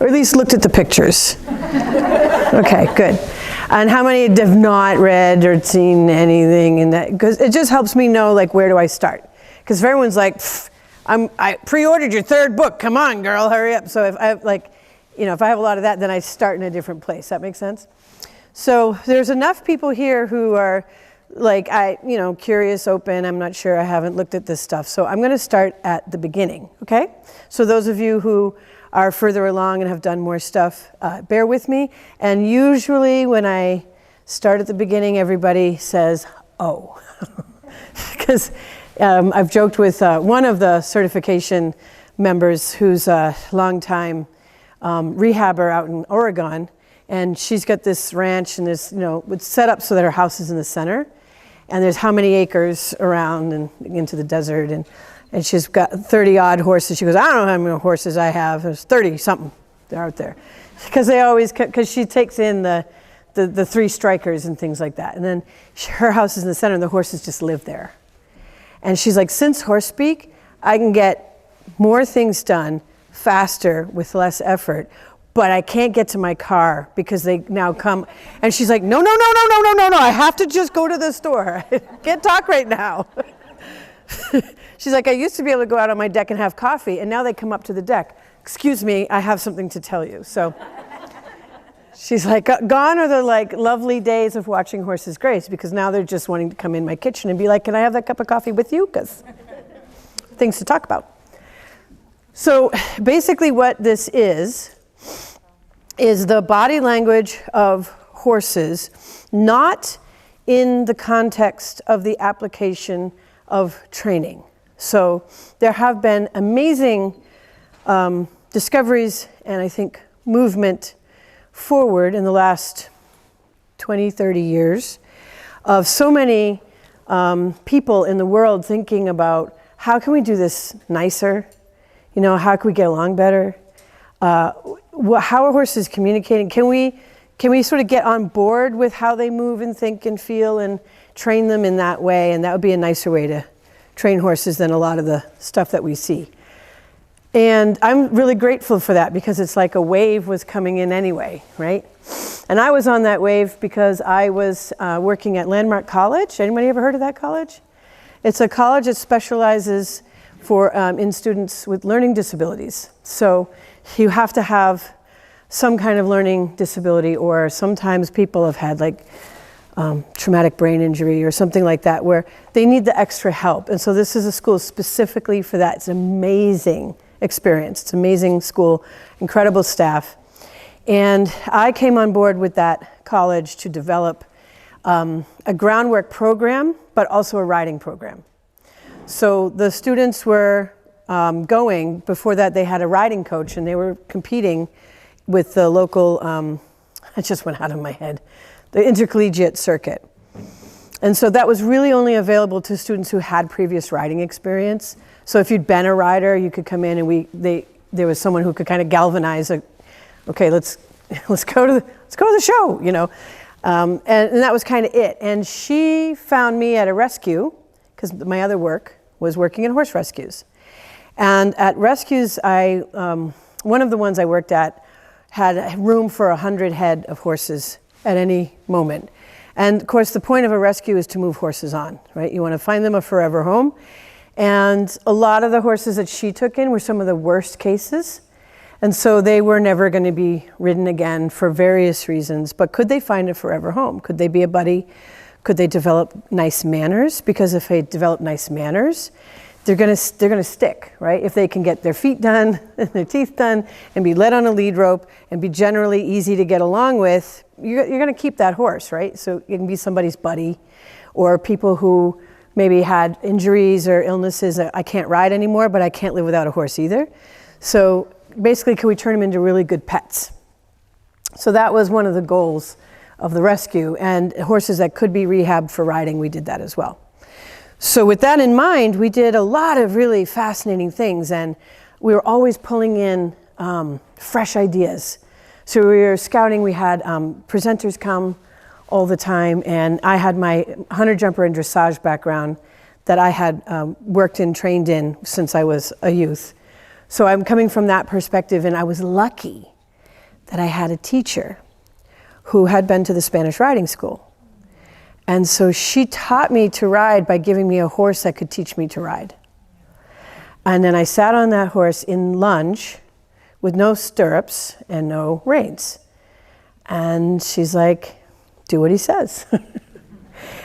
Or at least looked at the pictures? Okay, good. And how many have not read or seen anything in that? Because it just helps me know, like, where do I start? Because if everyone's like, I pre-ordered your third book, come on, girl, hurry up. So if I have, like, if I have a lot of that, then I start in a different place. That makes sense? So there's enough people here who are like, curious, open, I'm not sure, I haven't looked at this stuff. So I'm going to start at the beginning, okay? So those of you who are further along and have done more stuff, bear with me. And usually when I start at the beginning, everybody says, oh. Because I've joked with one of the certification members who's a longtime rehabber out in Oregon. And she's got this ranch and this, it's set up so that her house is in the center. And there's how many acres around and into the desert. And she's got 30 odd horses. She goes, I don't know how many horses I have. There's 30 something. They're out there. Because she takes in the three strikers and things like that. And then her house is in the center and the horses just live there. And she's like, since horse speak, I can get more things done faster with less effort. But I can't get to my car because they now come. And she's like, no, I have to just go to the store. I can't talk right now. She's like, I used to be able to go out on my deck and have coffee, and now they come up to the deck. Excuse me, I have something to tell you. So she's like, gone are the lovely days of watching horses graze, because now they're just wanting to come in my kitchen and be like, can I have that cup of coffee with you? Because things to talk about. So basically what this is the body language of horses, not in the context of the application of training. So there have been amazing discoveries and I think movement forward in the last 20, 30 years of so many people in the world thinking about how can we do this nicer? How can we get along better? How are horses communicating? Can we sort of get on board with how they move and think and feel and train them in that way? And that would be a nicer way to train horses than a lot of the stuff that we see. And I'm really grateful for that, because it's like a wave was coming in anyway, right? And I was on that wave because I was working at Landmark College. Anybody ever heard of that college? It's a college that specializes in students with learning disabilities. So you have to have some kind of learning disability, or sometimes people have had traumatic brain injury or something like that where they need the extra help. And so this is a school specifically for that. It's an amazing experience. It's an amazing school, incredible staff. And I came on board with that college to develop a groundwork program, but also a riding program. So the students were before that they had a riding coach, and they were competing with the local, it just went out of my head, the intercollegiate circuit. And so that was really only available to students who had previous riding experience. So if you'd been a rider, you could come in and there was someone who could kind of galvanize okay, let's go to the show, and that was kind of it. And she found me at a rescue, because my other work was working in horse rescues. And at rescues, one of the ones I worked at had room for 100 head of horses at any moment. And of course, the point of a rescue is to move horses on, right? You want to find them a forever home. And a lot of the horses that she took in were some of the worst cases. And so they were never going to be ridden again for various reasons. But could they find a forever home? Could they be a buddy? Could they develop nice manners? Because if they develop nice manners, they're going to stick, right? If they can get their feet done and their teeth done and be led on a lead rope and be generally easy to get along with, you're going to keep that horse, right? So you can be somebody's buddy, or people who maybe had injuries or illnesses. I can't ride anymore, but I can't live without a horse either. So basically, can we turn them into really good pets? So that was one of the goals of the rescue, and horses that could be rehabbed for riding, we did that as well. So with that in mind, we did a lot of really fascinating things, and we were always pulling in fresh ideas. So we were scouting, we had presenters come all the time, and I had my hunter jumper and dressage background that I had worked in, trained in since I was a youth. So I'm coming from that perspective, and I was lucky that I had a teacher who had been to the Spanish riding school. And so she taught me to ride by giving me a horse that could teach me to ride. And then I sat on that horse in lunge with no stirrups and no reins. And she's like, do what he says.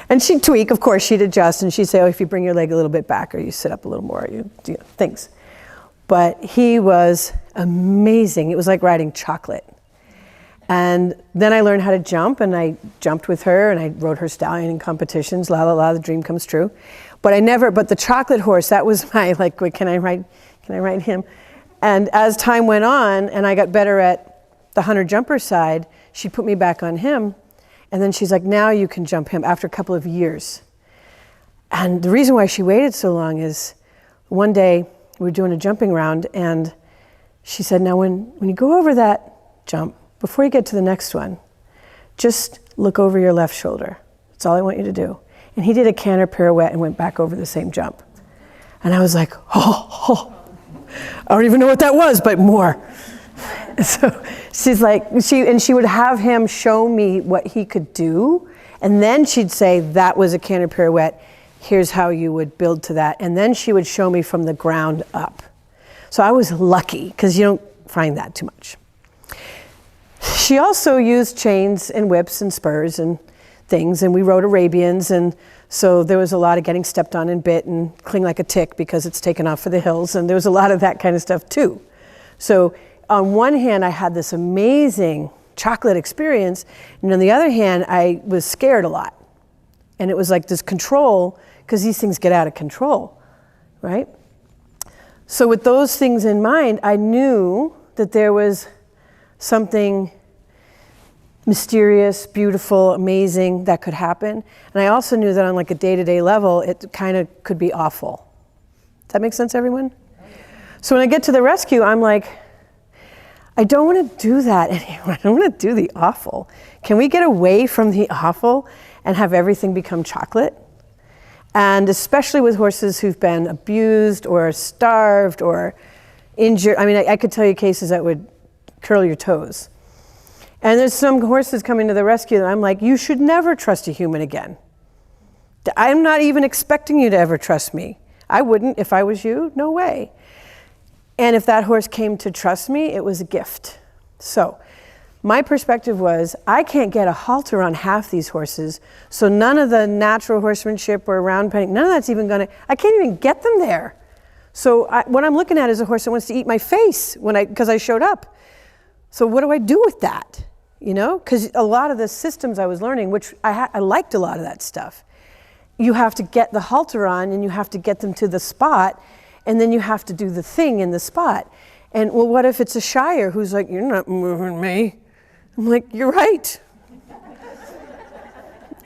And she'd tweak, of course, she'd adjust, and she'd say, oh, if you bring your leg a little bit back, or you sit up a little more, you do things. But he was amazing. It was like riding chocolate. And then I learned how to jump, and I jumped with her, and I rode her stallion in competitions, la la la, the dream comes true. But the chocolate horse, that was my, like, wait, can I ride him? And as time went on, and I got better at the hunter jumper side, she put me back on him. And then she's like, now you can jump him after a couple of years. And the reason why she waited so long is one day we were doing a jumping round, and she said, now when you go over that jump, before you get to the next one, just look over your left shoulder. That's all I want you to do. And he did a canter pirouette and went back over the same jump. And I was like, oh, I don't even know what that was, but more. So she's like, she would have him show me what he could do, and then she'd say, that was a canter pirouette, here's how you would build to that. And then she would show me from the ground up. So I was lucky, because you don't find that too much. She also used chains and whips and spurs and things, and we rode Arabians, and so there was a lot of getting stepped on and bit and cling like a tick because it's taken off for the hills, and there was a lot of that kind of stuff too. So on one hand, I had this amazing chocolate experience, and on the other hand, I was scared a lot. And it was like this control, because these things get out of control, right? So with those things in mind, I knew that there was something mysterious, beautiful, amazing that could happen. And I also knew that on like a day-to-day level, it kind of could be awful. Does that make sense, everyone? So when I get to the rescue, I'm like, I don't want to do that anymore. I don't want to do the awful. Can we get away from the awful and have everything become chocolate? And especially with horses who've been abused or starved or injured. I mean, I could tell you cases that would curl your toes. And there's some horses coming to the rescue that I'm like, you should never trust a human again. I'm not even expecting you to ever trust me. I wouldn't if I was you, no way. And if that horse came to trust me, it was a gift. So my perspective was, I can't get a halter on half these horses, so none of the natural horsemanship or round penning, none of that's even I can't even get them there. So what I'm looking at is a horse that wants to eat my face because I showed up. So what do I do with that? You know, because a lot of the systems I was learning, which I liked a lot of that stuff, you have to get the halter on and you have to get them to the spot, and then you have to do the thing in the spot. And well, what if it's a shyer who's like, you're not moving me. I'm like, you're right.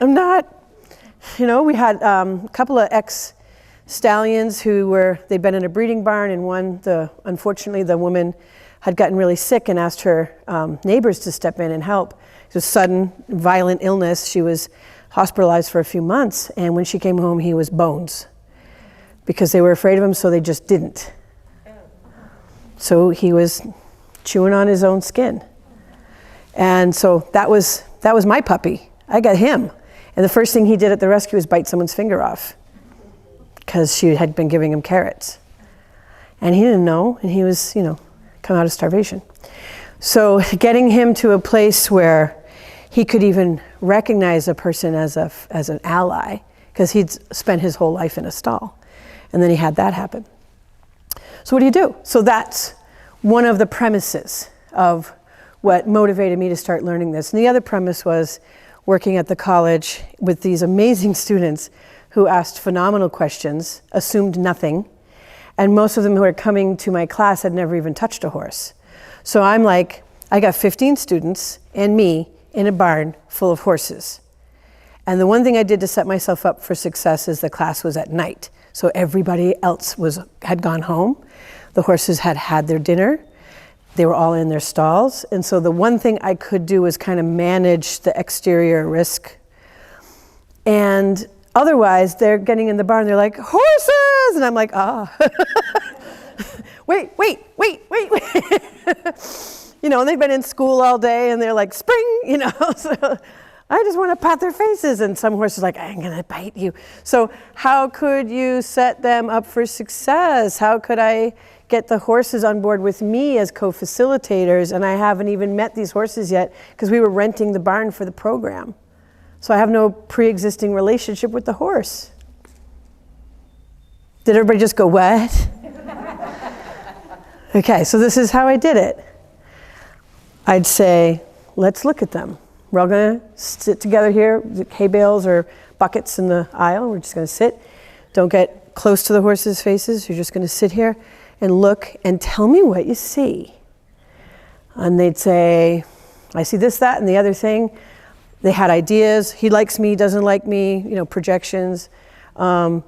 I'm not. You know, we had a couple of ex-stallions they'd been in a breeding barn, and unfortunately the woman had gotten really sick and asked her neighbors to step in and help. It was sudden, violent illness. She was hospitalized for a few months, and when she came home, he was bones. Because they were afraid of him, so they just didn't. So he was chewing on his own skin. And so that was my puppy. I got him. And the first thing he did at the rescue was bite someone's finger off, because she had been giving him carrots. And he didn't know, and he was, come out of starvation. So getting him to a place where he could even recognize a person as an ally, because he'd spent his whole life in a stall. And then he had that happen. So what do you do? So that's one of the premises of what motivated me to start learning this. And the other premise was working at the college with these amazing students who asked phenomenal questions, assumed nothing, and most of them who are coming to my class had never even touched a horse. So I'm like, I got 15 students and me in a barn full of horses. And the one thing I did to set myself up for success is the class was at night. So everybody else had gone home. The horses had had their dinner. They were all in their stalls. And so the one thing I could do was kind of manage the exterior risk. And otherwise, they're getting in the barn, they're like, horses! And I'm like, wait. and they've been in school all day and they're like, spring, so I just want to pat their faces. And some horses are like, I'm going to bite you. So how could you set them up for success? How could I get the horses on board with me as co-facilitators? And I haven't even met these horses yet because we were renting the barn for the program. So I have no pre-existing relationship with the horse. Did everybody just go, what? Okay, so this is how I did it. I'd say, let's look at them. We're all going to sit together here, hay bales or buckets in the aisle. We're just going to sit. Don't get close to the horses' faces. You're just going to sit here and look and tell me what you see. And they'd say, I see this, that, and the other thing. They had ideas. He likes me, doesn't like me, projections.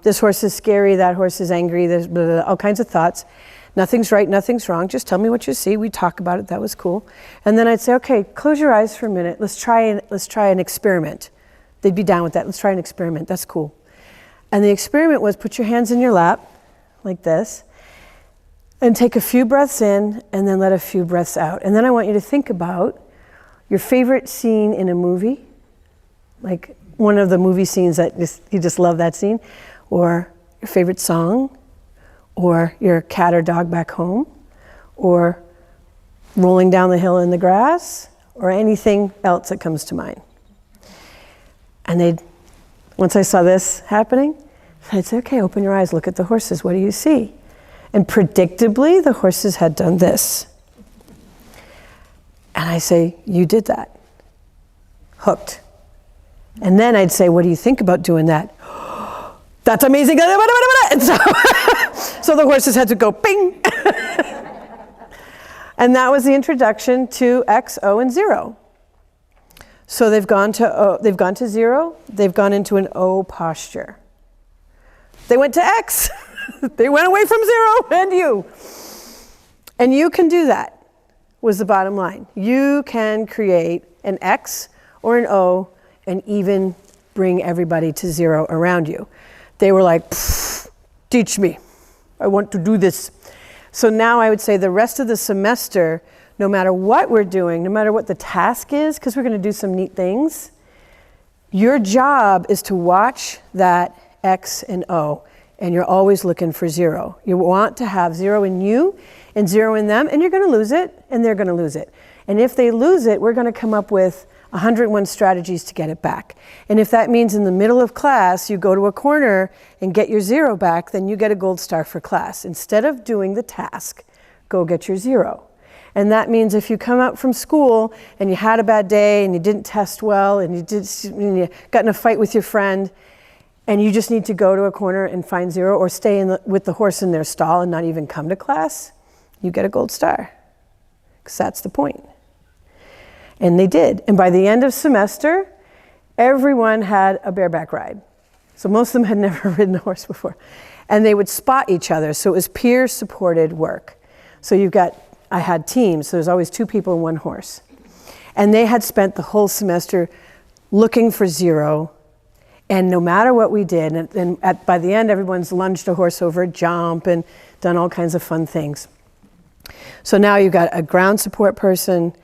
This horse is scary, that horse is angry. There's blah, blah, blah, all kinds of thoughts. Nothing's right, nothing's wrong. Just tell me what you see. We talk about it. That was cool. And then I'd say, okay, close your eyes for a minute. Let's try an experiment. They'd be down with that. Let's try an experiment. That's cool. And the experiment was put your hands in your lap like this and take a few breaths in and then let a few breaths out. And then I want you to think about your favorite scene in a movie, like one of the movie scenes that you just love that scene, or your favorite song, or your cat or dog back home, or rolling down the hill in the grass, or anything else that comes to mind. And once I saw this happening, I'd say, okay, open your eyes, look at the horses, what do you see? And predictably, the horses had done this. And I say, you did that. Hooked. And then I'd say, what do you think about doing that? That's amazing. And so the horses had to go bing. And that was the introduction to X, O, and 0. So they've gone to 0, they've gone into an O posture. They went to X. They went away from 0 and U. And you can do that, was the bottom line. You can create an X or an O and even bring everybody to 0 around you. They were like, teach me. I want to do this. So now I would say the rest of the semester, no matter what we're doing, no matter what the task is, because we're going to do some neat things, your job is to watch that X and O, and you're always looking for 0. You want to have 0 in you and 0 in them, and you're going to lose it, and they're going to lose it. And if they lose it, we're going to come up with 101 strategies to get it back. And if that means in the middle of class, you go to a corner and get your 0 back, then you get a gold star for class. Instead of doing the task, go get your 0. And that means if you come out from school and you had a bad day and you didn't test well and you got in a fight with your friend and you just need to go to a corner and find 0 or stay with the horse in their stall and not even come to class, you get a gold star. Because that's the point. And they did. And by the end of semester, everyone had a bareback ride. So most of them had never ridden a horse before. And they would spot each other. So it was peer-supported work. So I had teams. So there's always 2 people and 1 horse. And they had spent the whole semester looking for 0. And no matter what we did, by the end, everyone's lunged a horse over a jump and done all kinds of fun things. So now you've got a ground support person,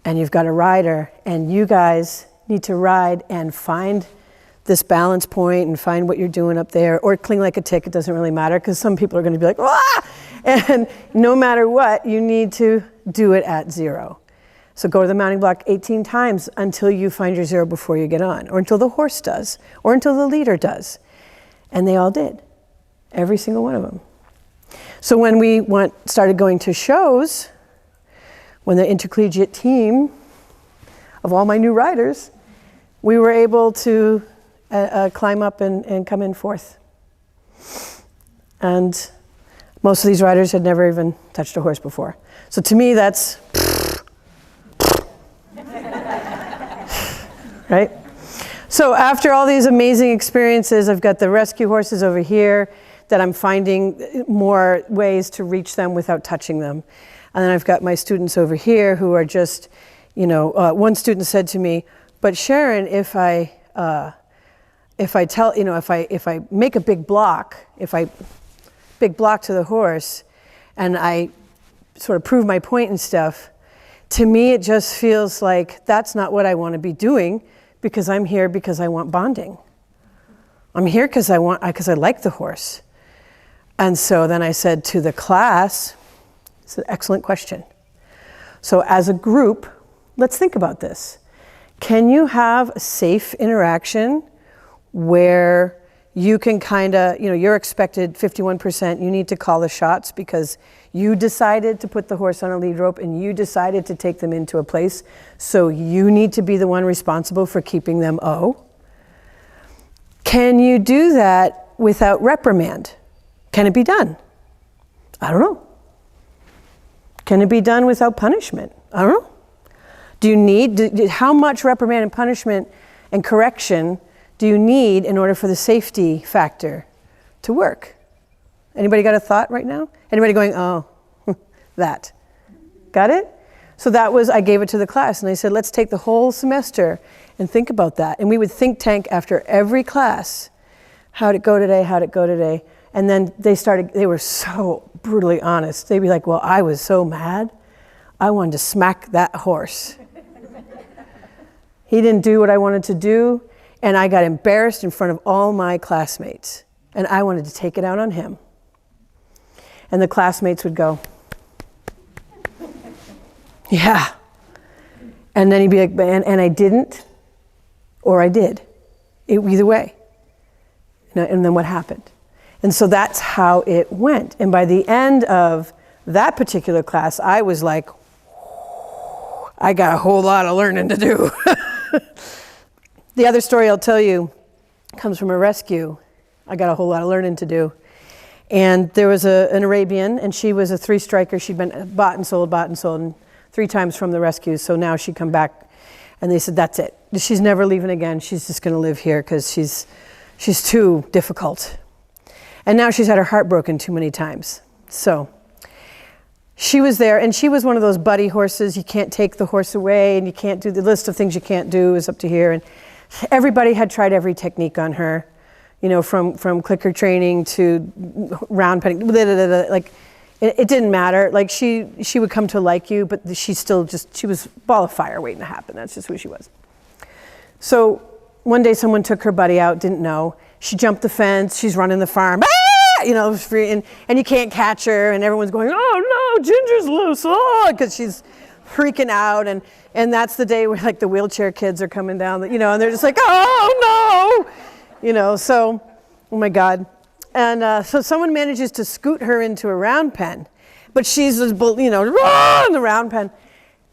and you've got a rider, and you guys need to ride and find this balance point and find what you're doing up there, or cling like a tick, it doesn't really matter, because some people are going to be like, ah! And no matter what, you need to do it at 0. So go to the mounting block 18 times until you find your 0 before you get on, or until the horse does, or until the leader does. And they all did, every single one of them. So when we started going to shows, when the intercollegiate team of all my new riders, we were able to climb up and come in 4th. And most of these riders had never even touched a horse before. So to me, that's right? So after all these amazing experiences, I've got the rescue horses over here that I'm finding more ways to reach them without touching them. And then I've got my students over here who are just, one student said to me, but Sharon, if I make a big block to the horse and I sort of prove my point and stuff, To me, it just feels like that's not what I want to be doing, because I'm here because I want bonding. I'm here because I like the horse. And so then I said to the class, it's an excellent question. So as a group, let's think about this. Can you have a safe interaction where you can kind of, you're expected 51%, you need to call the shots because you decided to put the horse on a lead rope and you decided to take them into a place, so you need to be the one responsible for keeping them Can you do that without reprimand? Can it be done? I don't know. Can it be done without punishment? I don't know. Do you need, how much reprimand and punishment and correction do you need in order for the safety factor to work? Anybody got a thought right now? Anybody going, oh, that? Got it? So that was, I gave it to the class and I said, let's take the whole semester and think about that. And we would think tank after every class. How'd it go today? How'd it go today? And then they were so brutally honest. They'd be like, well, I was so mad. I wanted to smack that horse. He didn't do what I wanted to do. And I got embarrassed in front of all my classmates. And I wanted to take it out on him. And the classmates would go, yeah. And then he'd be like, and I didn't, or I did. Either way. And then what happened? And so that's how it went. And by the end of that particular class, I was like, I got a whole lot of learning to do. The other story I'll tell you comes from a rescue. I got a whole lot of learning to do. And there was an Arabian, and she was a 3-striker. She'd been bought and sold, and 3 times from the rescues. So now she'd come back, and they said, that's it. She's never leaving again. She's just going to live here because she's too difficult. And now she's had her heart broken too many times. So she was there, and she was one of those buddy horses. You can't take the horse away, and you can't do the list of things you can't do is up to here. And everybody had tried every technique on her, from clicker training to round penning, like it didn't matter. Like she would come to like you, but she was a ball of fire waiting to happen. That's just who she was. So one day someone took her buddy out, didn't know. She jumped the fence, she's running the farm, free, and you can't catch her, and everyone's going, oh no, Ginger's loose, because she's freaking out, and that's the day where like the wheelchair kids are coming down, and they're just like, oh no, so, oh my God. And so someone manages to scoot her into a round pen, but she's just, in the round pen.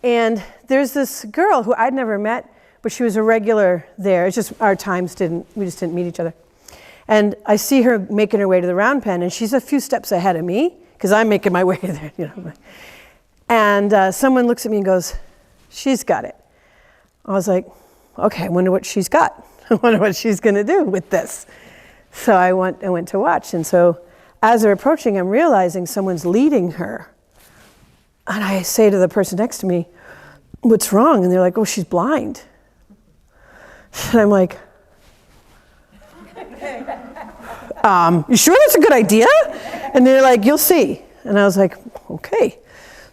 And there's this girl who I'd never met, but she was a regular there. It's just our times we just didn't meet each other. And I see her making her way to the round pen, and she's a few steps ahead of me, because I'm making my way there, And someone looks at me and goes, she's got it. I was like, okay, I wonder what she's got. I wonder what she's going to do with this. So I went to watch. And so as they're approaching, I'm realizing someone's leading her. And I say to the person next to me, what's wrong? And they're like, oh, she's blind. And I'm like, you sure that's a good idea? And they're like, you'll see. And I was like, okay.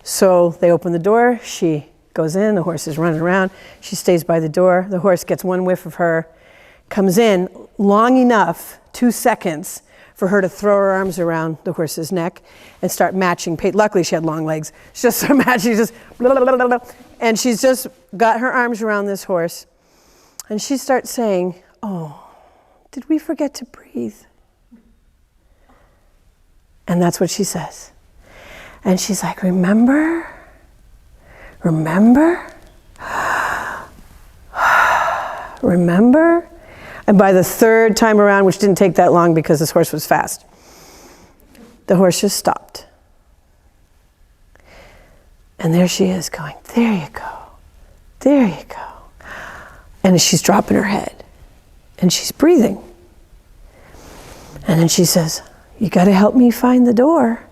So they open the door, she goes in, the horse is running around, she stays by the door, the horse gets one whiff of her, comes in long enough, 2 seconds, for her to throw her arms around the horse's neck and start matching. Luckily she had long legs. She just started matching, blah, blah, blah, blah. And she's just got her arms around this horse. And she starts saying, oh, did we forget to breathe? And that's what she says. And she's like, remember? Remember? Remember? And by the 3rd time around, which didn't take that long because this horse was fast, the horse just stopped. And there she is going, there you go. There you go. And she's dropping her head. And she's breathing. And then she says, you got to help me find the door.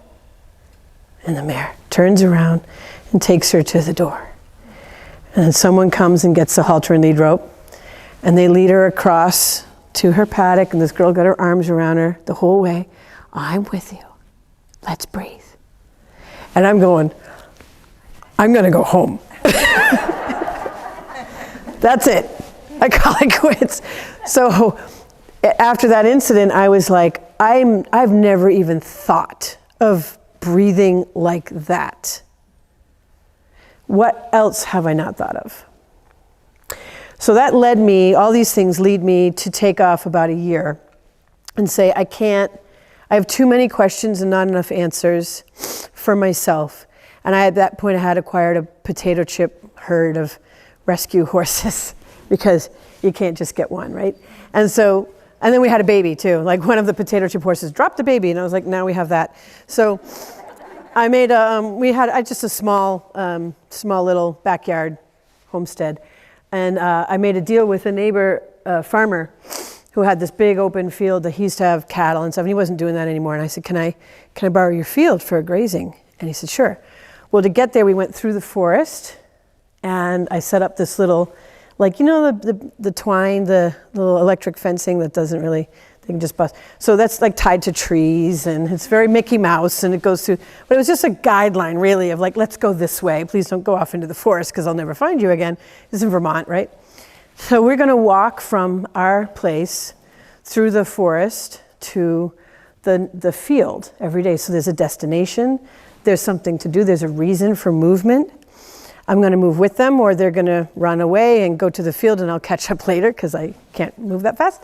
And the mare turns around and takes her to the door. And then someone comes and gets the halter and lead rope. And they lead her across to her paddock. And this girl got her arms around her the whole way. I'm with you. Let's breathe. And I'm going to go home. That's it. I call it quits. So after that incident, I was like, I've never even thought of breathing like that. What else have I not thought of? So that led me, all these things lead me to take off about a year and say, I have too many questions and not enough answers for myself. And at that point, I had acquired a potato chip herd of rescue horses because you can't just get one, right? And then we had a baby too. Like one of the potato chip horses dropped a baby, and I was like, now we have that. So I made we had just a small little backyard homestead. And I made a deal with a neighbor farmer who had this big open field that he used to have cattle and stuff, and he wasn't doing that anymore. And I said, can I borrow your field for grazing? And he said, sure. Well, to get there, we went through the forest, and I set up this little, like, you know, the twine, the little electric fencing that doesn't really, they can just bust. So that's like tied to trees, and it's very Mickey Mouse, and it goes through, but it was just a guideline really of like, let's go this way. Please don't go off into the forest because I'll never find you again. This is in Vermont, right? So we're gonna walk from our place through the forest to the field every day. So there's a destination, there's something to do, there's a reason for movement. I'm gonna move with them, or they're gonna run away and go to the field, and I'll catch up later because I can't move that fast.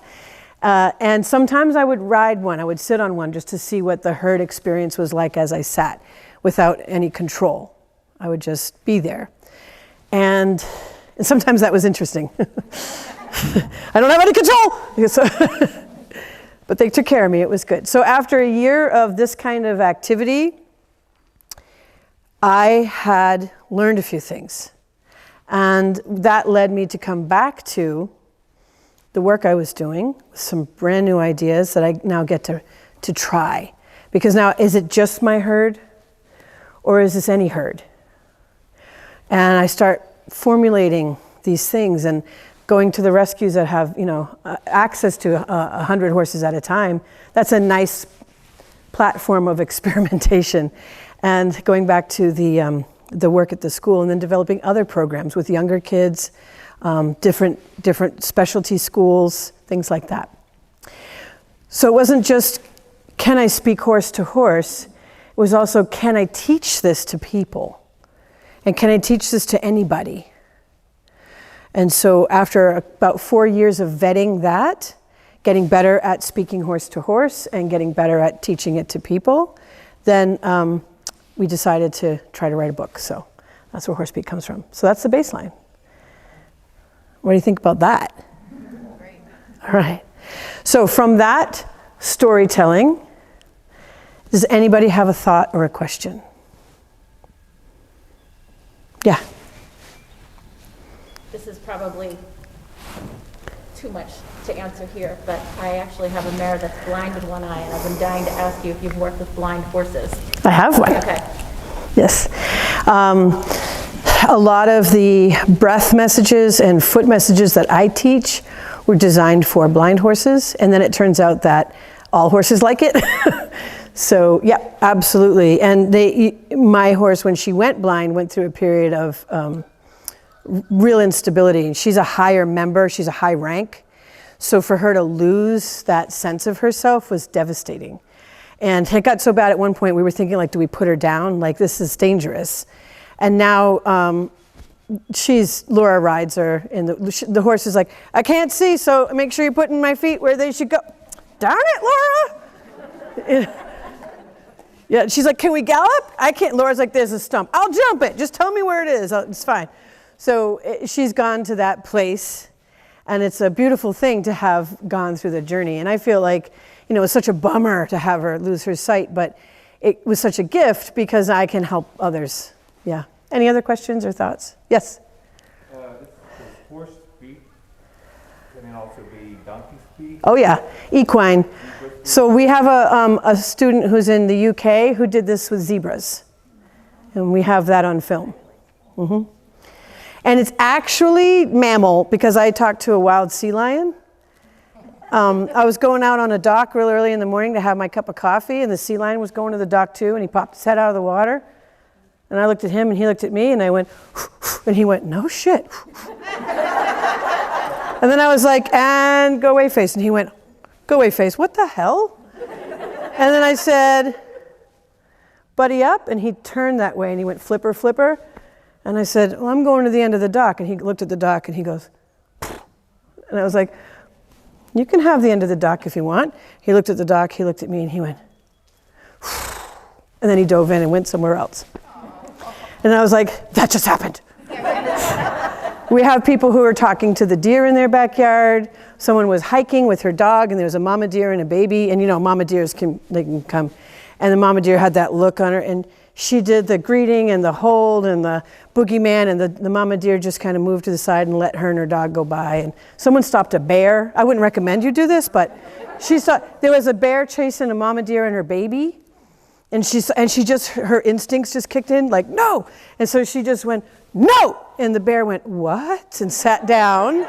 And sometimes I would ride one, I would sit on one just to see what the herd experience was like as I sat without any control. I would just be there. And sometimes that was interesting. I don't have any control! But they took care of me, it was good. So after a year of this kind of activity, I had learned a few things. And that led me to come back to the work I was doing, with some brand new ideas that I now get to try. Because now, is it just my herd? Or is this any herd? And I start formulating these things and going to the rescues that have, access to 100 horses at a time. That's a nice platform of experimentation. And going back to the work at the school, and then developing other programs with younger kids, different specialty schools, things like that. So it wasn't just, can I speak horse to horse? It was also, can I teach this to people? And can I teach this to anybody? And so after about 4 years of vetting that, getting better at speaking horse to horse and getting better at teaching it to people, then we decided to try to write a book. So that's where Horsepeak comes from. So that's the baseline. What do you think about that? Great. All right. So from that storytelling, does anybody have a thought or a question? Yeah. This is probably too much to answer here, but I actually have a mare that's blind in one eye, and I've been dying to ask you if you've worked with blind horses. I have one. Okay. Yes. A lot of the breath messages and foot messages that I teach were designed for blind horses, and then it turns out that all horses like it. So, yeah, absolutely. And my horse, when she went blind, went through a period of real instability. She's a higher member, she's a high rank. So for her to lose that sense of herself was devastating. And it got so bad at one point, we were thinking, like, do we put her down? Like, this is dangerous. And now Laura rides her, and the horse is like, I can't see, so make sure you're putting my feet where they should go. Darn it, Laura! Yeah, she's like, can we gallop? I can't. Laura's like, there's a stump. I'll jump it. Just tell me where it is. It's fine. So she's gone to that place, and it's a beautiful thing to have gone through the journey. And I feel like, it's such a bummer to have her lose her sight, but it was such a gift because I can help others. Yeah. Any other questions or thoughts? Yes? Does horse speak? Can it also be donkey speak? Oh yeah, equine. So we have a student who's in the UK who did this with zebras. And we have that on film. Mm-hmm. And it's actually mammal, because I talked to a wild sea lion. I was going out on a dock real early in the morning to have my cup of coffee, and the sea lion was going to the dock too, and he popped his head out of the water. And I looked at him, and he looked at me, and I went, and he went, no shit. And then I was like, and go away face. And he went, go away face, what the hell? And then I said, buddy up. And he turned that way and he went, flipper, flipper. And I said, well, I'm going to the end of the dock. And he looked at the dock and he goes, and I was like, you can have the end of the dock if you want. He looked at the dock, he looked at me and he went, and then he dove in and went somewhere else. And I was like, that just happened. We have people who are talking to the deer in their backyard. Someone was hiking with her dog and there was a mama deer and a baby. And you know, mama deers can come. And the mama deer had that look on her and she did the greeting and the hold and the boogeyman, and the mama deer just kind of moved to the side and let her and her dog go by. And someone stopped a bear. I wouldn't recommend you do this, but she saw, there was a bear chasing a mama deer and her baby. And she just, her instincts just kicked in, like, no. And so she just went, no. And the bear went, what? And sat down.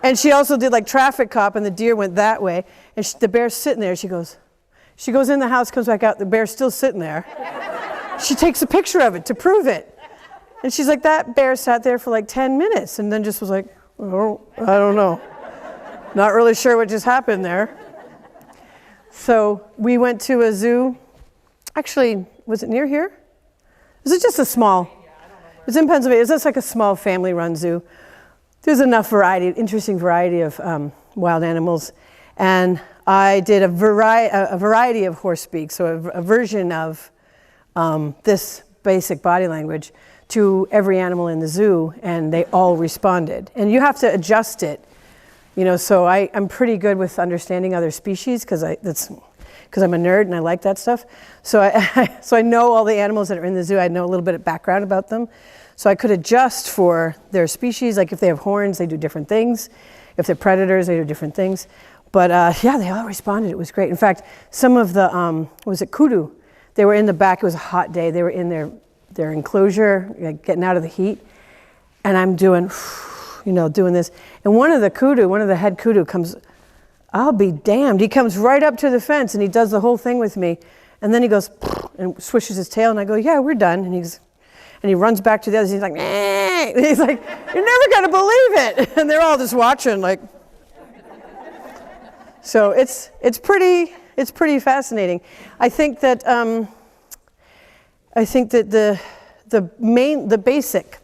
And she also did like traffic cop, and the deer went that way. And the bear's sitting there. She goes in the house, comes back out, the bear's still sitting there. She takes a picture of it to prove it. And she's like, that bear sat there for like 10 minutes and then just was like, oh, I don't know. Not really sure what just happened there. So we went to a zoo. Actually, was it near here? Was it just a small? It was in Pennsylvania. It was just like a small family-run zoo. There's enough variety, interesting variety of wild animals. And I did a variety of horse speak, so a version of this basic body language to every animal in the zoo, and they all responded. And you have to adjust it, you know. So I'm pretty good with understanding other species because I'm a nerd and I like that stuff. So I know all the animals that are in the zoo. I know a little bit of background about them, so I could adjust for their species. Like if they have horns, they do different things. If they're predators, they do different things. But yeah, they all responded. It was great. In fact, some of the, was it kudu? They were in the back. It was a hot day. They were in their enclosure, like getting out of the heat. And I'm doing, you know, doing this. And one of the head kudu comes, I'll be damned. He comes right up to the fence and he does the whole thing with me. And then he goes and swishes his tail. And I go, yeah, we're done. And he runs back to the others. He's like, eh. He's like, you're never going to believe it. And they're all just watching like. So it's pretty fascinating. I think that the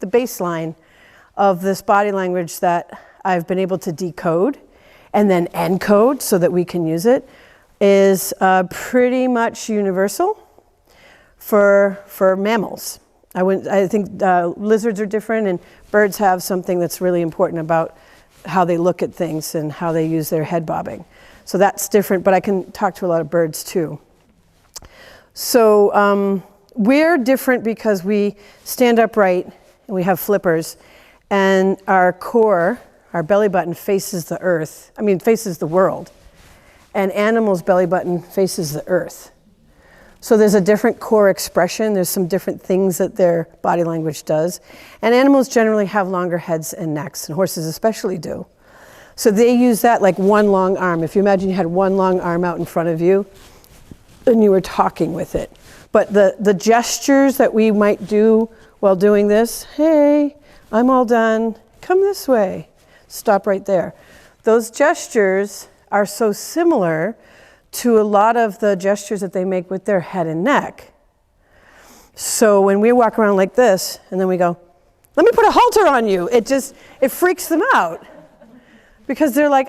baseline of this body language that I've been able to decode and then encode so that we can use it is pretty much universal for mammals. I think lizards are different, and birds have something that's really important about how they look at things and how they use their head bobbing. So that's different, but I can talk to a lot of birds too. So we're different because we stand upright and we have flippers, and our core, our belly button faces the earth, faces the world. And animals' belly button faces the earth. So there's a different core expression. There's some different things that their body language does. And animals generally have longer heads and necks, and horses especially do. So they use that like one long arm. If you imagine you had one long arm out in front of you and you were talking with it. But the gestures that we might do while doing this, hey, I'm all done, come this way, stop right there. Those gestures are so similar to a lot of the gestures that they make with their head and neck. So when we walk around like this and then we go, let me put a halter on you, it freaks them out. Because they're like,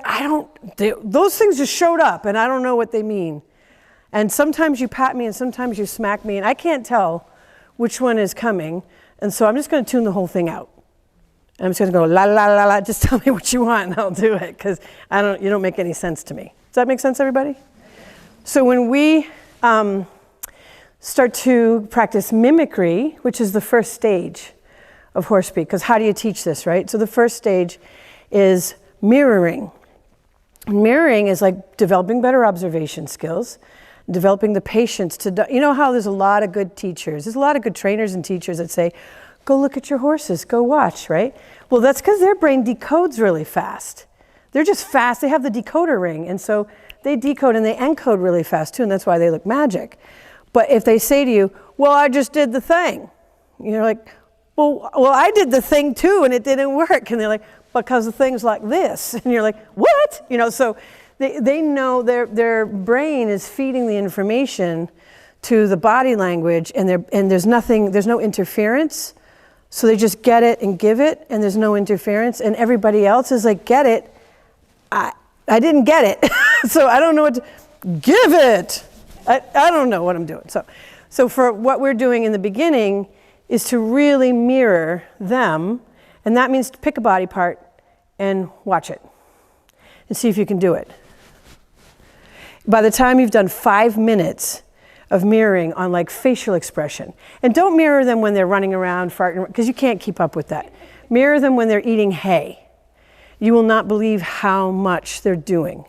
those things just showed up and I don't know what they mean. And sometimes you pat me and sometimes you smack me and I can't tell which one is coming. And so I'm just going to tune the whole thing out. And I'm just going to go la la la la, just tell me what you want and I'll do it, because you don't make any sense to me. Does that make sense, everybody? So when we start to practice mimicry, which is the first stage of horse speak, because how do you teach this, right? So the first stage is mirroring. Mirroring is like developing better observation skills, developing the patience to, you know how there's a lot of good teachers, there's a lot of good trainers and teachers that say, go look at your horses, go watch, right? Well, that's because their brain decodes really fast. They're just fast, they have the decoder ring, and so they decode and they encode really fast too, and that's why they look magic. But if they say to you, well, I just did the thing, you're like, well, I did the thing too, and it didn't work. And they're like, because of things like this. And you're like, what? You know, so they know their brain is feeding the information to the body language, and there's no interference. So they just get it and give it, and there's no interference. And everybody else is like, get it. I didn't get it. So I don't know what to give it. I don't know what I'm doing. So for what we're doing in the beginning is to really mirror them. And that means to pick a body part and watch it and see if you can do it. By the time you've done 5 minutes of mirroring on like facial expression, and don't mirror them when they're running around, farting, because you can't keep up with that. Mirror them when they're eating hay. You will not believe how much they're doing.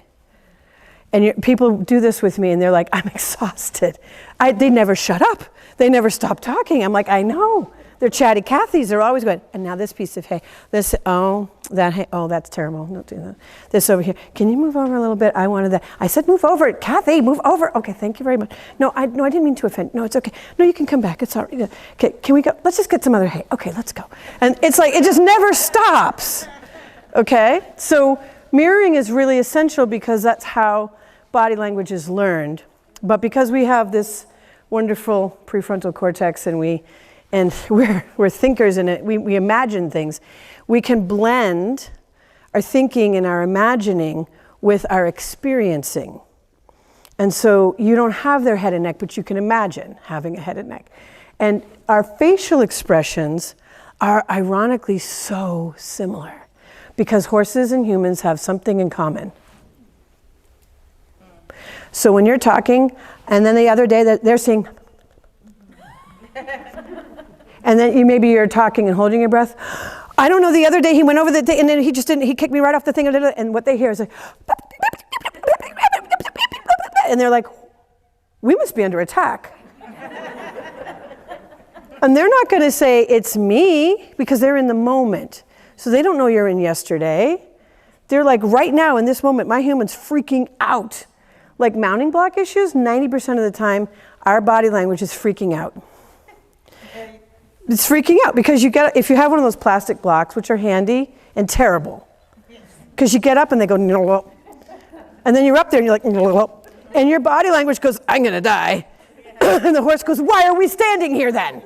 And people do this with me and they're like, I'm exhausted. They never shut up. They never stop talking. I'm like, I know. They're chatty Cathys. They're always going, and now this piece of hay. This, that hay. Oh, that's terrible. Don't do that. This over here. Can you move over a little bit? I wanted that. I said, move over. Kathy, move over. Okay, thank you very much. No, I didn't mean to offend. No, it's okay. No, you can come back. It's all right. Okay, can we go? Let's just get some other hay. Okay, let's go. And it's like, it just never stops. Okay? So mirroring is really essential because that's how body language is learned. But because we have this wonderful prefrontal cortex and we're thinkers in it, we imagine things, we can blend our thinking and our imagining with our experiencing. And so you don't have their head and neck, but you can imagine having a head and neck. And our facial expressions are ironically so similar because horses and humans have something in common. So when you're talking, and then the other day that they're saying, and then maybe you're talking and holding your breath. I don't know, the other day he went over the thing and then he kicked me right off the thing, and what they hear is like, and they're like, we must be under attack. And they're not gonna say it's me because they're in the moment. So they don't know you're in yesterday. They're like, right now in this moment, my human's freaking out. Like mounting block issues, 90% of the time, our body language is freaking out. It's freaking out because if you have one of those plastic blocks, which are handy and terrible, because you get up and they go, no, and then you're up there and you're like, no, and your body language goes, I'm gonna die. And the horse goes, why are we standing here then?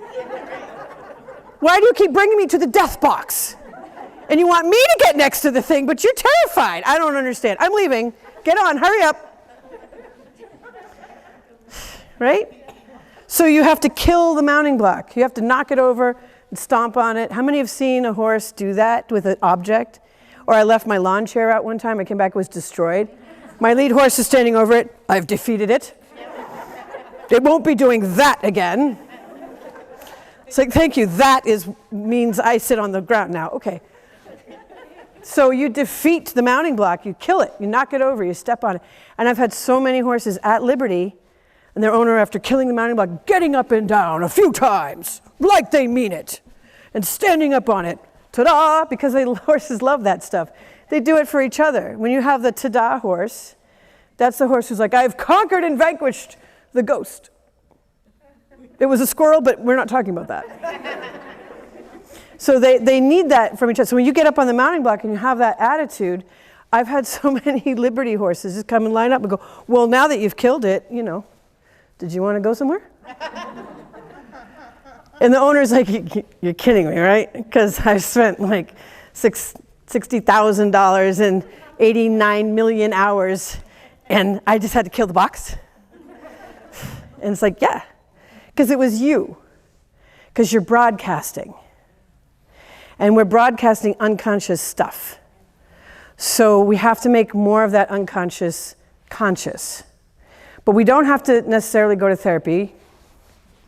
Why do you keep bringing me to the death box? And you want me to get next to the thing, but you're terrified. I don't understand. I'm leaving. Get on, hurry up. Right? So you have to kill the mounting block. You have to knock it over and stomp on it. How many have seen a horse do that with an object? Or I left my lawn chair out one time. I came back, it was destroyed. My lead horse is standing over it. I've defeated it. It won't be doing that again. It's like, thank you. That means I sit on the ground now. Okay. So you defeat the mounting block. You kill it. You knock it over. You step on it. And I've had so many horses at liberty and their owner, after killing the mounting block, getting up and down a few times, like they mean it, and standing up on it, ta-da, because horses love that stuff. They do it for each other. When you have the ta-da horse, that's the horse who's like, I've conquered and vanquished the ghost. It was a squirrel, but we're not talking about that. So they need that from each other. So when you get up on the mounting block and you have that attitude, I've had so many liberty horses just come and line up and go, well, now that you've killed it, did you want to go somewhere? And the owner's like, you're kidding me, right? Because I've spent like $60,000 and 89 million hours, and I just had to kill the box. And it's like, yeah, because it was you, because you're broadcasting. And we're broadcasting unconscious stuff. So we have to make more of that unconscious conscious. But we don't have to necessarily go to therapy.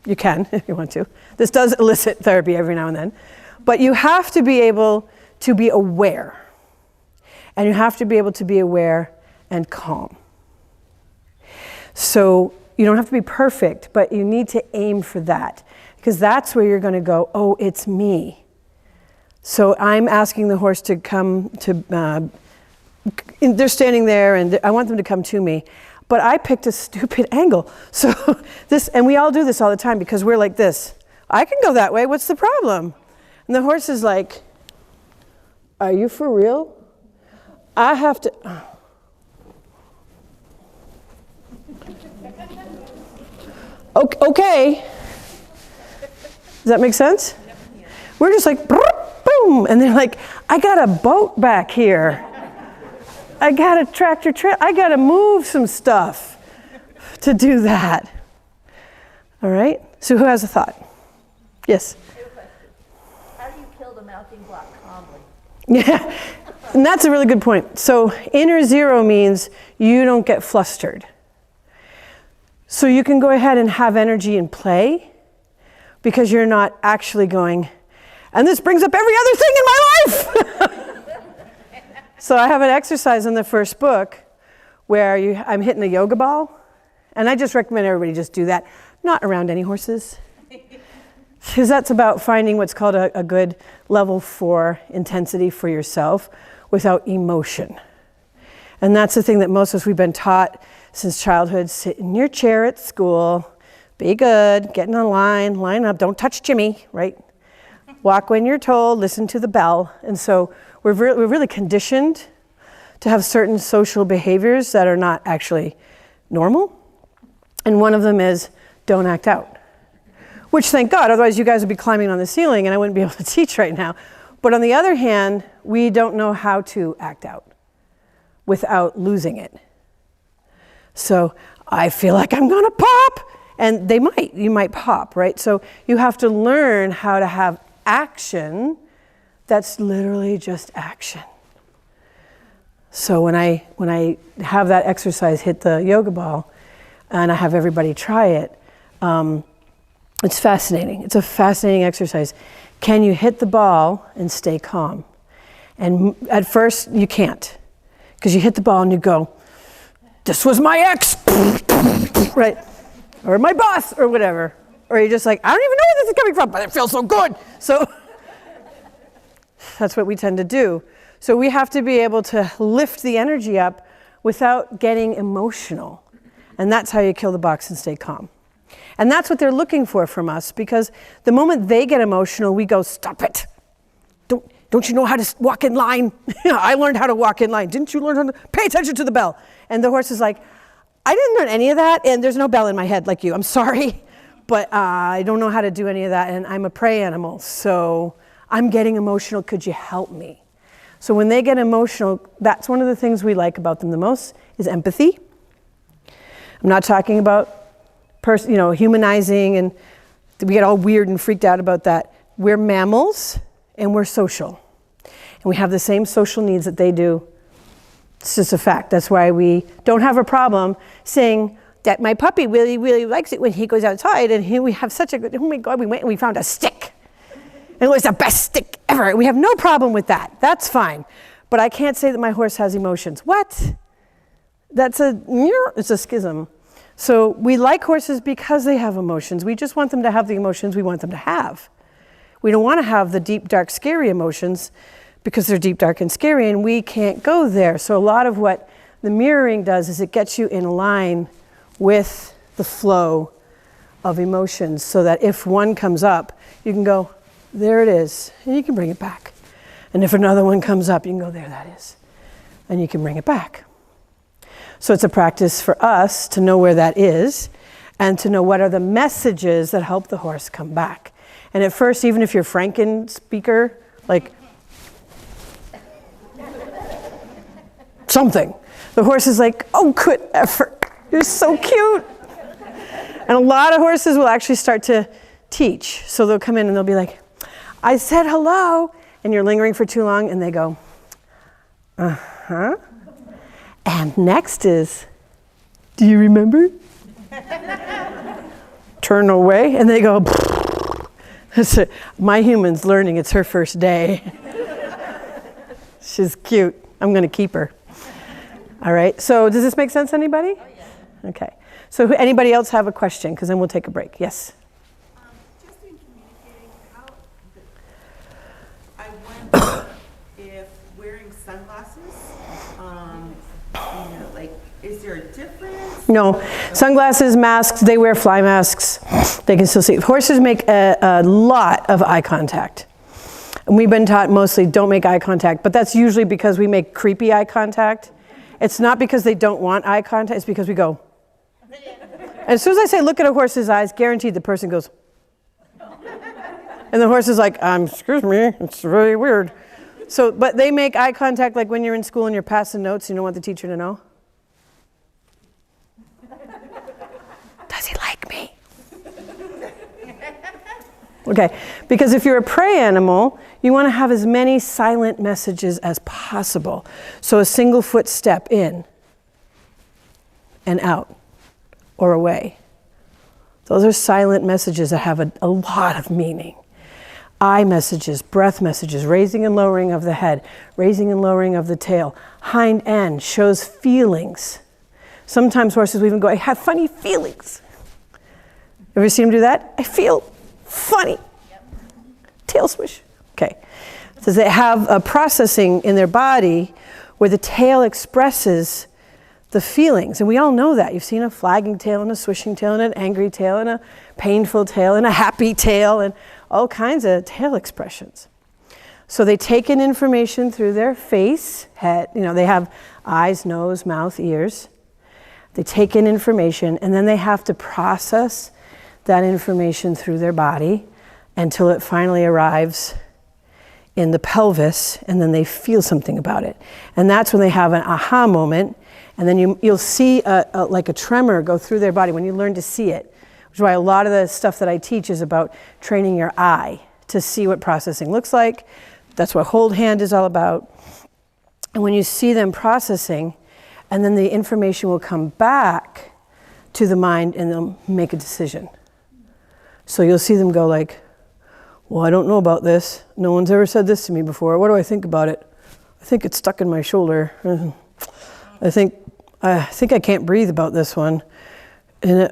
You can if you want to. This does elicit therapy every now and then. But you have to be able to be aware. And you have to be able to be aware and calm. So you don't have to be perfect, but you need to aim for that. Because that's where you're going to go, oh, it's me. So I'm asking the horse to come to, they're standing there and I want them to come to me. But I picked a stupid angle. So and we all do this all the time because we're like this. I can go that way, what's the problem? And the horse is like, Are you for real? I have to. Okay. Does that make sense? We're just like, boom, and they're like, I got a boat back here. I got a tractor trailer. I got to move some stuff to do that. All right? So who has a thought? Yes? I have a question. How do you kill the melting block calmly? Yeah, and that's a really good point. So inner zero means you don't get flustered. So you can go ahead and have energy and play because you're not actually going, and this brings up every other thing in my life. So I have an exercise in the first book where I'm hitting a yoga ball, and I just recommend everybody just do that, not around any horses. Because that's about finding what's called a good level 4 intensity for yourself without emotion. And that's the thing that most of us, we've been taught since childhood. Sit in your chair at school, be good, get in a line, line up, don't touch Jimmy, right? Walk when you're told, listen to the bell. And so we're really conditioned to have certain social behaviors that are not actually normal. And one of them is don't act out. Which, thank God, otherwise you guys would be climbing on the ceiling and I wouldn't be able to teach right now. But on the other hand, we don't know how to act out without losing it. So I feel like I'm gonna pop, and you might pop, right? So you have to learn how to have action that's literally just action. So when I have that exercise, hit the yoga ball, and I have everybody try it, it's fascinating. It's a fascinating exercise. Can you hit the ball and stay calm? And at first, you can't. Because you hit the ball and you go, this was my ex, right? Or my boss, or whatever. Or you're just like, I don't even know where this is coming from, but it feels so good. So that's what we tend to do. So we have to be able to lift the energy up without getting emotional. And that's how you kill the box and stay calm. And that's what they're looking for from us, because the moment they get emotional, we go, stop it. Don't you know how to walk in line? I learned how to walk in line. Didn't you learn how to pay attention to the bell? And the horse is like, I didn't learn any of that, and there's no bell in my head like you. I'm sorry, but I don't know how to do any of that, and I'm a prey animal, so I'm getting emotional. Could you help me? So when they get emotional, that's one of the things we like about them the most is empathy. I'm not talking about humanizing, and we get all weird and freaked out about that. We're mammals, and we're social. And we have the same social needs that they do. It's just a fact. That's why we don't have a problem saying that my puppy really, really likes it when he goes outside, and here we have such a good, oh my God, we went and we found a stick. And it was the best stick ever. We have no problem with that. That's fine. But I can't say that my horse has emotions. What? It's a schism. So we like horses because they have emotions. We just want them to have the emotions we want them to have. We don't want to have the deep, dark, scary emotions because they're deep, dark, and scary, and we can't go there. So a lot of what the mirroring does is it gets you in line with the flow of emotions so that if one comes up, you can go, there it is, and you can bring it back. And if another one comes up, you can go, there that is, and you can bring it back. So it's a practice for us to know where that is and to know what are the messages that help the horse come back. And at first, even if you're Franken speaker, like something, the horse is like, oh, good effort. You're so cute. And a lot of horses will actually start to teach. So they'll come in and they'll be like, I said hello. And you're lingering for too long and they go, uh-huh. And next is, do you remember? Turn away, and they go, my human's learning, it's her first day. She's cute, I'm gonna keep her. All right, so does this make sense, anybody? Oh, yeah. Okay, so anybody else have a question? Because then we'll take a break, yes? Just in communicating, I wonder if wearing sunglasses, is there a difference? No, sunglasses, masks, they wear fly masks. They can still see. Horses make a lot of eye contact. And we've been taught mostly don't make eye contact, but that's usually because we make creepy eye contact. It's not because they don't want eye contact, it's because we go. And as soon as I say look at a horse's eyes, guaranteed the person goes. And the horse is like, excuse me, it's really weird. So, but they make eye contact like when you're in school and you're passing notes, you don't want the teacher to know. Does he like me? Okay, because if you're a prey animal, you want to have as many silent messages as possible. So a single foot step in and out or away. Those are silent messages that have a lot of meaning. Eye messages, breath messages, raising and lowering of the head, raising and lowering of the tail. Hind end shows feelings. Sometimes horses will even go, I have funny feelings. Ever see them do that? I feel funny. Yep. Tail swish. Okay. So they have a processing in their body where the tail expresses the feelings. And we all know that. You've seen a flagging tail and a swishing tail and an angry tail and a painful tail and a happy tail and all kinds of tail expressions. So they take in information through their face, head, they have eyes, nose, mouth, ears. They take in information and then they have to process that information through their body until it finally arrives in the pelvis, and then they feel something about it. And that's when they have an aha moment, and then you'll see like a tremor go through their body when you learn to see it, which is why a lot of the stuff that I teach is about training your eye to see what processing looks like. That's what hold hand is all about. And when you see them processing, and then the information will come back to the mind and they'll make a decision. So you'll see them go like, well, I don't know about this. No one's ever said this to me before. What do I think about it? I think it's stuck in my shoulder. I think I can't breathe about this one. And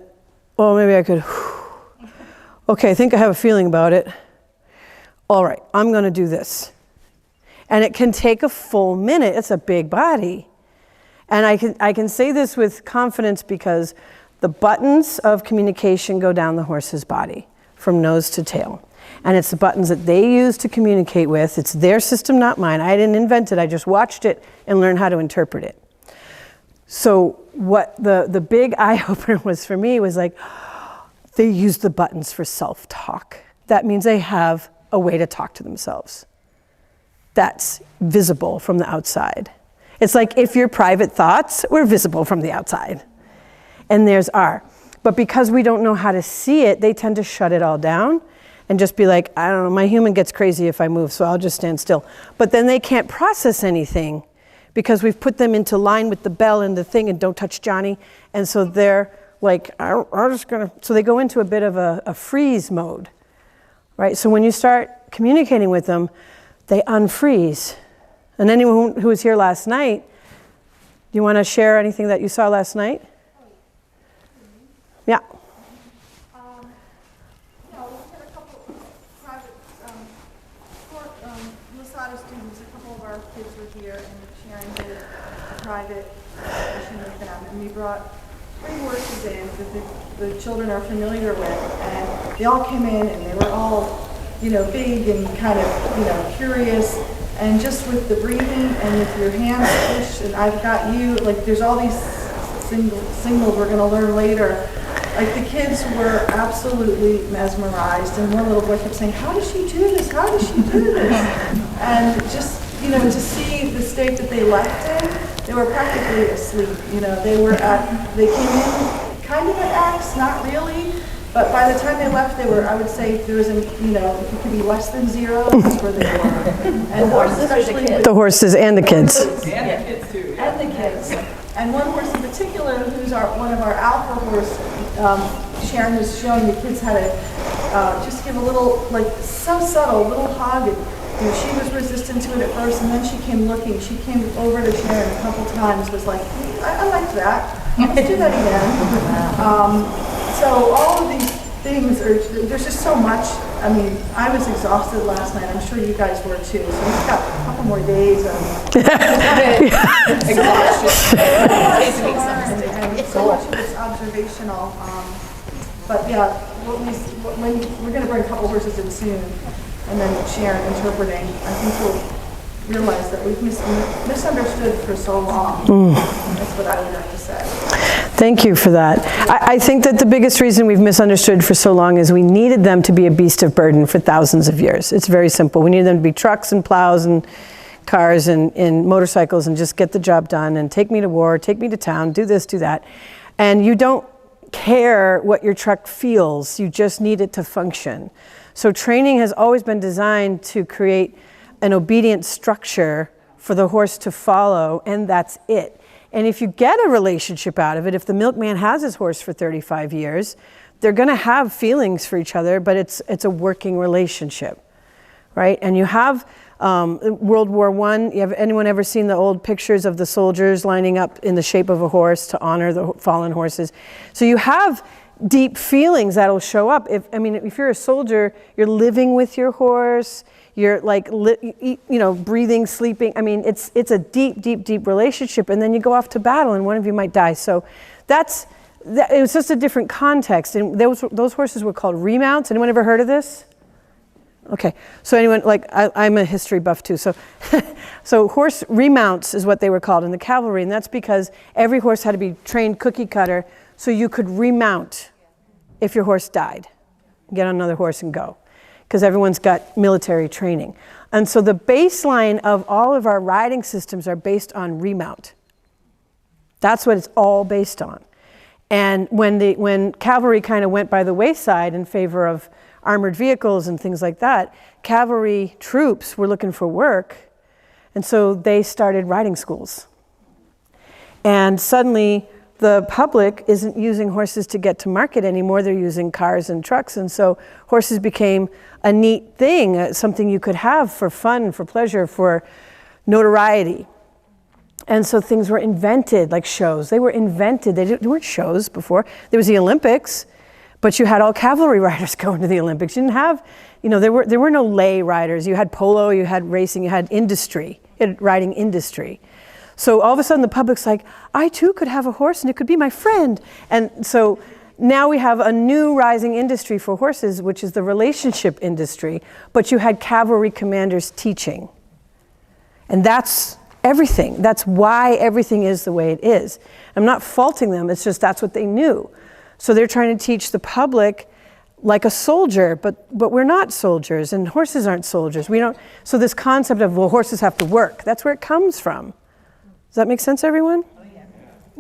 well, maybe I could. Okay, I think I have a feeling about it. All right, I'm going to do this. And it can take a full minute. It's a big body. And I can say this with confidence because the buttons of communication go down the horse's body from nose to tail. And it's the buttons that they use to communicate with. It's their system, not mine. I didn't invent it. I just watched it and learned how to interpret it. So what the big eye-opener was for me was like, they use the buttons for self-talk. That means they have a way to talk to themselves. That's visible from the outside. It's like if your private thoughts were visible from the outside. And theirs are. But because we don't know how to see it, they tend to shut it all down and just be like, I don't know, my human gets crazy if I move, so I'll just stand still. But then they can't process anything because we've put them into line with the bell and the thing and don't touch Johnny. And so they're like, I'm just gonna, so they go into a bit of a freeze mode, right? So when you start communicating with them, they unfreeze. And anyone who was here last night, do you want to share anything that you saw last night? Yeah. We had a couple of private, Lasada students, a couple of our kids were here, and Sharon did a private session with them, and we brought 3 horses in that the children are familiar with, and they all came in, and they were all, big and kind of, curious, and just with the breathing and with your hands push, and I've got you, like there's all these signals we're going to learn later. Like the kids were absolutely mesmerized, and one little boy kept saying, how does she do this? How does she do this? And just, to see the state that they left in, they were practically asleep. They came in kind of at X, not really, but by the time they left, they were, I would say, if there was if it could be less than 0, that's where they were. And the horses or the kids? The horses and the kids. And the kids too. And the kids. And one horse in particular, who's one of our alpha horse, Sharon was showing the kids how to just give a little, so subtle, little hug. And, she was resistant to it at first, and then she came looking. She came over to Sharon a couple times, was like, I liked that. Let's do that again. So all of these things, there's just so much. I mean, I was exhausted last night. I'm sure you guys were too. So we've got a couple more days of so much of it's observational. But yeah, when we're going to bring a couple horses in soon. and then Sharon interpreting, I think we'll realize that we've misunderstood for so long. That's what I would have to say. Thank you for that. I think that the biggest reason we've misunderstood for so long is we needed them to be a beast of burden for thousands of years. It's very simple. We needed them to be trucks and plows and cars and motorcycles and just get the job done and take me to war, take me to town, do this, do that. And you don't care what your truck feels, you just need it to function. So training has always been designed to create an obedient structure for the horse to follow, and that's it. And if you get a relationship out of it, if the milkman has his horse for 35 years, they're gonna have feelings for each other, but it's a working relationship, right? And you have World War I, have anyone ever seen the old pictures of the soldiers lining up in the shape of a horse to honor the fallen horses? So you have deep feelings that'll show up. If you're a soldier, you're living with your horse, you're like, breathing, sleeping. I mean, it's a deep, deep, deep relationship. And then you go off to battle and one of you might die. So it was just a different context. And those horses were called remounts. Anyone ever heard of this? Okay, so anyone, I'm a history buff too, so so horse remounts is what they were called in the cavalry, and that's because every horse had to be trained cookie cutter so you could remount if your horse died. Get on another horse and go, because everyone's got military training. And so the baseline of all of our riding systems are based on remount. That's what it's all based on. And when cavalry kind of went by the wayside in favor of armored vehicles and things like that, cavalry troops were looking for work, and so they started riding schools. And suddenly the public isn't using horses to get to market anymore, they're using cars and trucks, and so horses became a neat thing, something you could have for fun, for pleasure, for notoriety. And so things were invented, like shows. They were invented. They weren't shows before. There was the Olympics, but you had all cavalry riders going to the Olympics. You didn't have, there were no lay riders. You had polo, you had racing, you had industry, you had riding industry. So all of a sudden the public's like, I too could have a horse and it could be my friend. And so now we have a new rising industry for horses, which is the relationship industry, but you had cavalry commanders teaching. And that's everything. That's why everything is the way it is. I'm not faulting them, it's just that's what they knew. So they're trying to teach the public like a soldier, but we're not soldiers, and horses aren't soldiers. So this concept of, well, horses have to work, that's where it comes from. Does that make sense, everyone? Oh, yeah.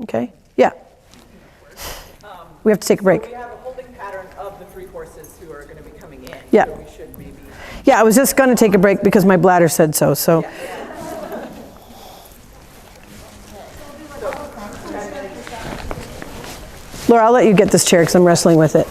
Okay, yeah. We have to take a break. So we have a holding pattern of the 3 horses who are going to be coming in. Yeah. So we should maybe... Yeah, I was just going to take a break because my bladder said so. Yeah. Laura, I'll let you get this chair because I'm wrestling with it.